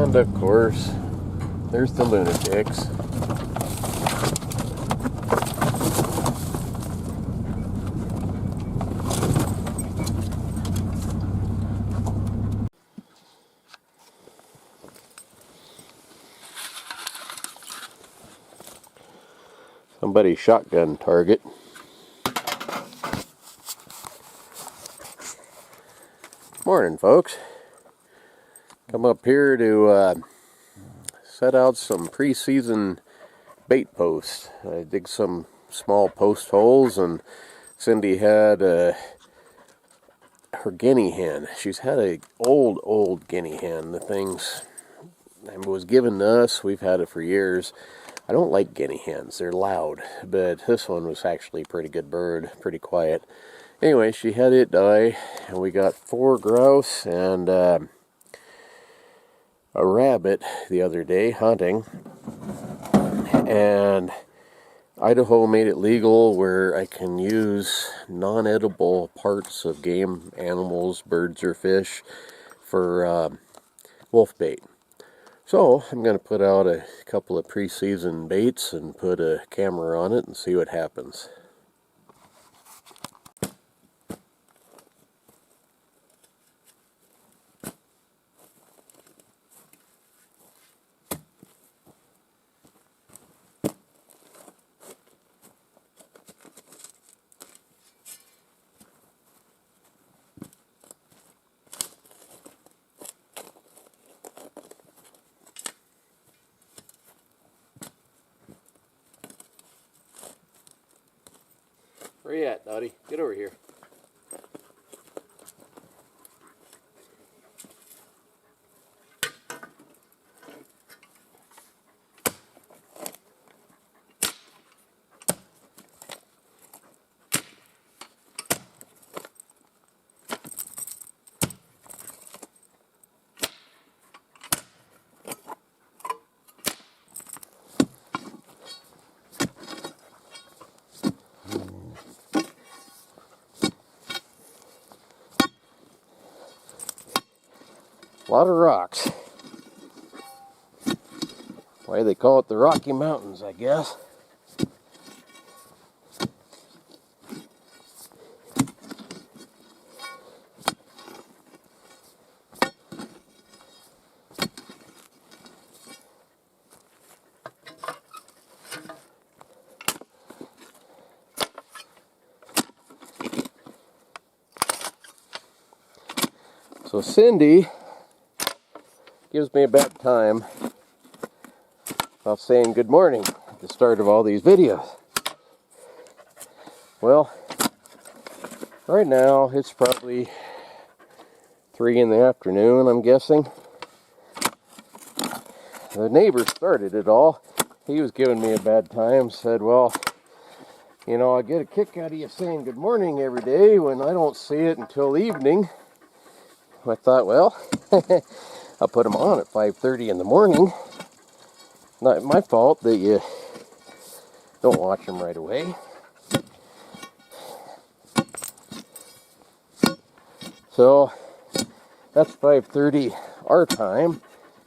And of course, there's the lunatics. Somebody's shotgun target. Morning, folks. Come up here to set out some pre-season bait posts. I dig some small post holes, and Cindy had her guinea hen. She's had a old guinea hen. The thing's was given to us. We've had it for years. I don't like guinea hens. They're loud, but this one was actually a pretty good bird, pretty quiet. Anyway, she had it die, and we got 4 grouse and a rabbit the other day hunting. And Idaho made it legal where I can use non-edible parts of game animals, birds or fish, for wolf bait. So I'm going to put out a couple of pre-season baits and put a camera on it and see what happens. Where you at, Dottie? Get over here. A lot of rocks. Why they call it the Rocky Mountains, I guess. So Cindy gives me a bad time about saying good morning at the start of all these videos. Well, right now it's probably 3 in the afternoon, I'm guessing. The neighbor started it all. He was giving me a bad time, said, well, you know, I get a kick out of you saying good morning every day when I don't see it until evening. I thought, well, I'll put them on at 5:30 in the morning. Not my fault that you don't watch them right away. So that's 5:30 our time.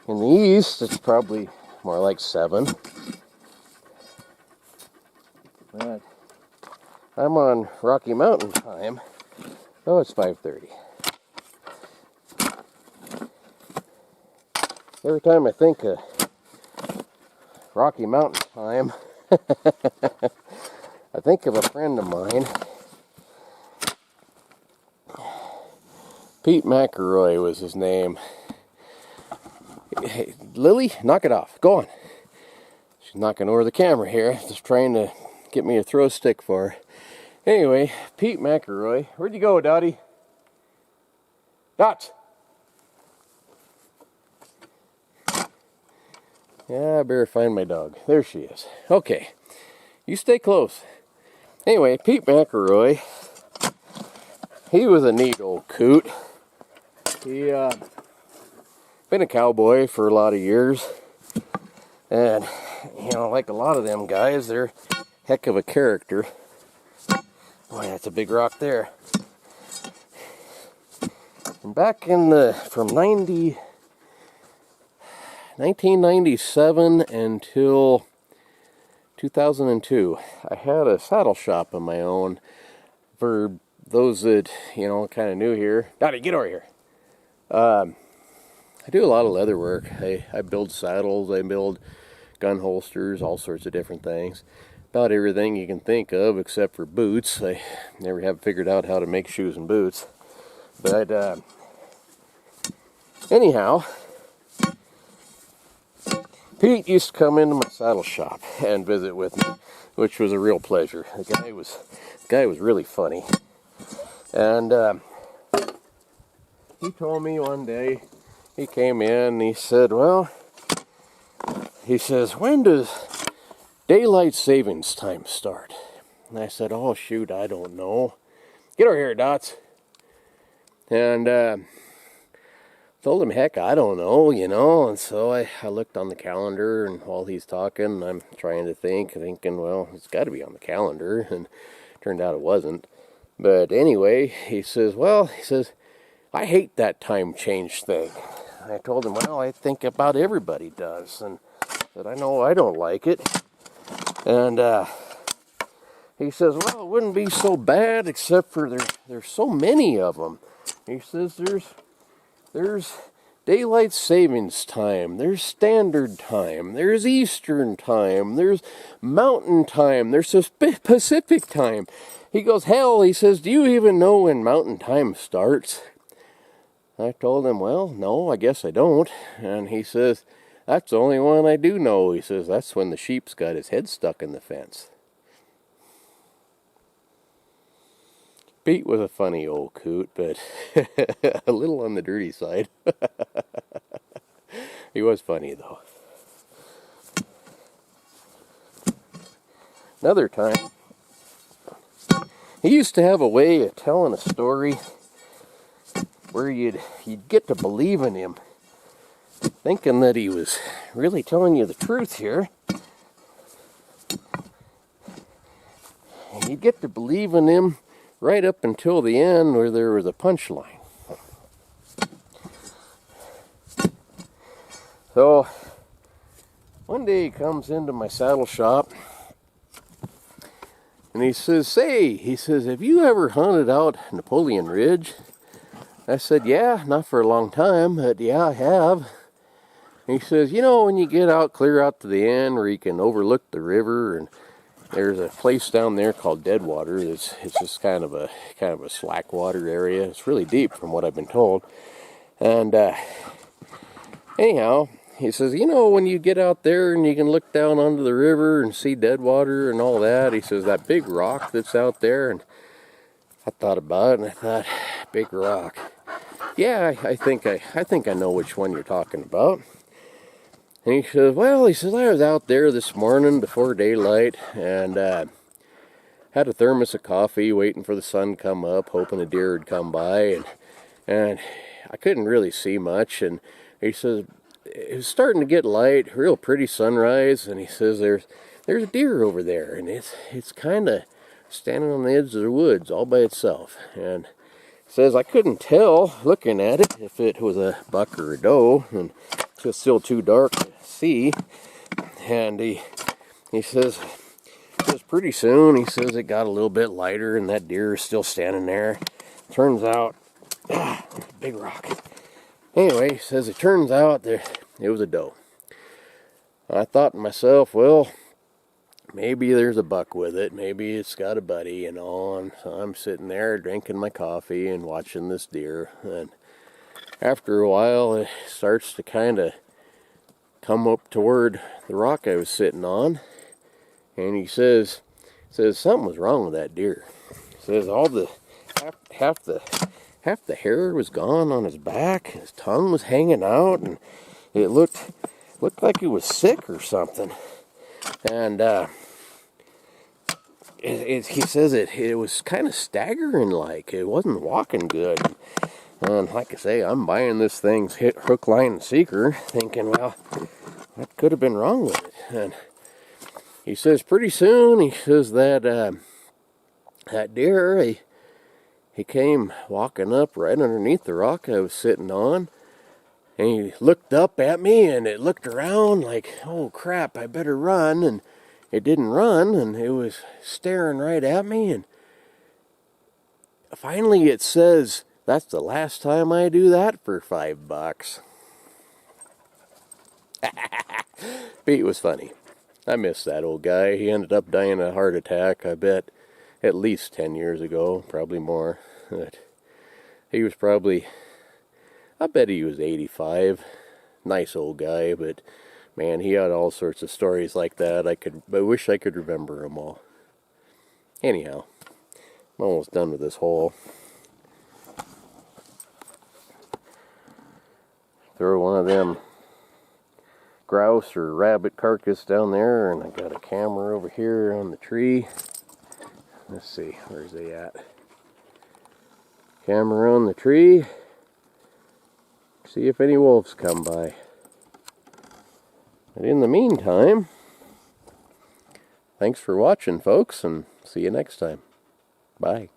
In the east, it's probably more like 7. But I'm on Rocky Mountain time, so it's 5:30. Every time I think of Rocky Mountain time, I think of a friend of mine, Pete McElroy was his name. Hey, Lily, knock it off. Go on. She's knocking over the camera here, just trying to get me to throw a stick for her. Anyway, Pete McElroy. Where'd you go, Dottie? Dot! Yeah, I better find my dog. There she is. Okay, you stay close. Anyway, Pete McElroy, he was a neat old coot. He been a cowboy for a lot of years, and you know, like a lot of them guys, they're heck of a character. Boy, that's a big rock there. And back in from 90. 1997 until 2002, I had a saddle shop of my own. For those that, kind of new here. Dottie, get over here. I do a lot of leather work. I build saddles, I build gun holsters, all sorts of different things. About everything you can think of except for boots. I never have figured out how to make shoes and boots. But anyhow, Pete used to come into my saddle shop and visit with me, which was a real pleasure. The guy was really funny. And he told me one day, he came in and he said, well, he says, when does daylight savings time start? And I said, oh shoot, I don't know. Get over here, Dots. And told him, heck, I don't know, and so I looked on the calendar, and while he's talking, I'm trying to thinking, well, it's got to be on the calendar, and turned out it wasn't. But anyway, he says, I hate that time change thing. And I told him, well, I think about everybody does, and that I know I don't like it. And he says, well, it wouldn't be so bad, except for there's so many of them. He says, there's daylight savings time, there's standard time, there's eastern time, there's mountain time, there's Pacific time. He goes, hell, he says, do you even know when mountain time starts? I told him, well, no, I guess I don't. And he says, that's the only one I do know. He says, that's when the sheep's got his head stuck in the fence. Pete was a funny old coot, but a little on the dirty side. He was funny, though. Another time, he used to have a way of telling a story where you'd get to believe in him, thinking that he was really telling you the truth here. And you'd get to believe in him right up until the end, where there was a punchline. So, one day he comes into my saddle shop, and he says, have you ever hunted out Napoleon Ridge? I said, yeah, not for a long time, but yeah, I have. And he says, when you get out, clear out to the end, where you can overlook the river, and there's a place down there called Deadwater. It's just kind of a slack water area. It's really deep, from what I've been told. And anyhow, he says, when you get out there and you can look down onto the river and see Deadwater and all that, he says, that big rock that's out there. And I thought about it, and I thought, big rock. Yeah, I think I know which one you're talking about. And he says, I was out there this morning before daylight, and had a thermos of coffee, waiting for the sun to come up, hoping a deer would come by, and I couldn't really see much. And he says, it was starting to get light, real pretty sunrise, and he says, there's a deer over there, and it's kind of standing on the edge of the woods all by itself. And says, I couldn't tell, looking at it, if it was a buck or a doe, and it's just still too dark to see. And he says, pretty soon, he says, it got a little bit lighter, and that deer is still standing there. Turns out, big rock. Anyway, he says, it turns out that it was a doe. I thought to myself, well, maybe there's a buck with it. Maybe it's got a buddy, and so I'm sitting there drinking my coffee and watching this deer. And after a while, it starts to kind of come up toward the rock I was sitting on. And he says something was wrong with that deer. He says half the hair was gone on his back. His tongue was hanging out, and it looked like he was sick or something. And he says it was kind of staggering, like it wasn't walking good. And like I say, I'm buying this thing's hook, line, and sinker, thinking, well, what could have been wrong with it? And he says pretty soon, he says that deer, he came walking up right underneath the rock I was sitting on, And he looked up at me, and it looked around like, oh crap, I better run. And it didn't run, and it was staring right at me. And finally it says, that's the last time I do that for $5. Pete was funny. I miss that old guy. He ended up dying of a heart attack, I bet, at least 10 years ago, probably more. But he was probably, I bet he was 85. Nice old guy, but man, he had all sorts of stories like that. I wish I could remember them all. Anyhow, I'm almost done with this hole. Throw one of them grouse or rabbit carcass down there, and I got a camera over here on the tree. Let's see, where's they at? Camera on the tree. See if any wolves come by. But in the meantime, thanks for watching, folks, and see you next time. Bye.